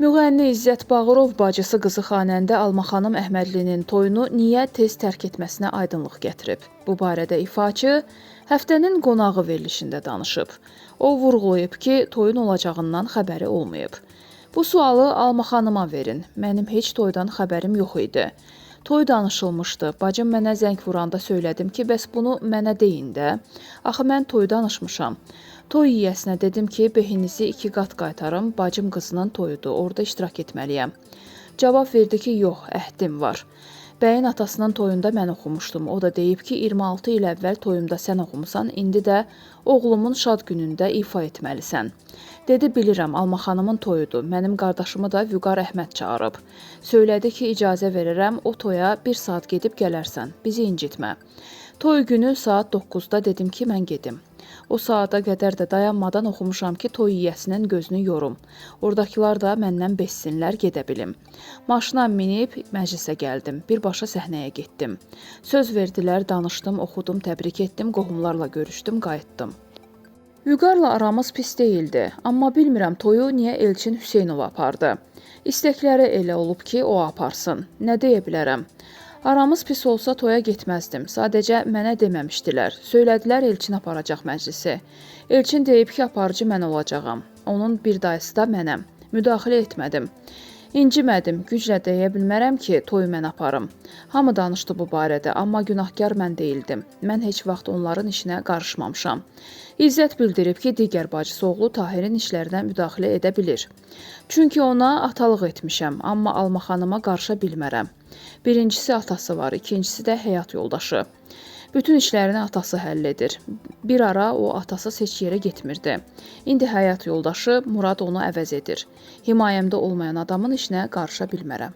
Müğənni İzzət Bağırov bacısı qızı xanəndə Alma xanım Əhmədlinin toyunu niyə tez tərk etməsinə aydınlıq gətirib. Bu barədə ifaçı həftənin qonağı verilişində danışıb. O vurğulayıb ki, toyun olacağından xəbəri olmayıb. Bu sualı Alma xanıma verin. Mənim heç toydan xəbərim yox idi. Toy danışılmışdı. Bacım mənə zəng vuranda söylədim ki, bəs bunu mənə deyin də. Axı mən toy danışmışam. Toy yiyəsinə dedim ki, behinizi 2 qat qaytarım, bacım qızının toyudur, orada iştirak etməliyəm. Cavab verdi ki, yox, əhdim var. Bəyin atasının toyunda mən oxumuşdum. O da deyib ki, 26 il əvvəl toyumda sən oxumusan, indi də oğlumun şad günündə ifa etməlisən. Dedi, bilirəm, Alma xanımın toyudur. Mənim qardaşımı da Vüqar Əhməd çağırıb. Söylədi ki, icazə verirəm, o toya 1 saat gedib gələrsən, bizi incitmə. Toy günü saat 9-da dedim ki, mən gedim. O saata qədər də dayanmadan oxumuşam ki, toy yiyəsinin gözünü yorum. Oradakılar da məndən beşsinlər, gedə bilim. Maşına minib məclisə gəldim, birbaşa səhnəyə getdim. Söz verdilər, danışdım, oxudum, təbrik etdim, qohumlarla görüşdüm, qayıtdım. Vüqarla aramız pis deyildi, amma bilmirəm toyu niyə Elçin Hüseynova apardı. İstəkləri elə olub ki, o aparsın. Nə deyə bilərəm? Aramız pis olsa toya getməzdim. Sadəcə mənə deməmişdilər. Söylədilər Elçin aparacaq məclisi. Elçin deyib ki, aparıcı mən olacağam. Onun bir dayısı da mənəm. Müdaxilə etmədim. İncimədim, güclə deyə bilmərəm ki, toyu mən aparım. Hamı danışdı bu barədə, amma günahkar mən deyildim. Mən heç vaxt onların işinə qarışmamışam. İzzət bildirib ki, digər bacısı oğlu Tahirin işlərinə müdaxilə edə bilir. Çünki ona atalıq etmişəm, amma Alma xanıma qarışa bilmərəm. Birincisi atası var, ikincisi də həyat yoldaşı. Bütün işlərini atası həll edir. Bir ara o atasız heç yerə getmirdi. İndi həyat yoldaşı Murad onu əvəz edir. Himayəmdə olmayan adamın işinə qarışa bilmərəm.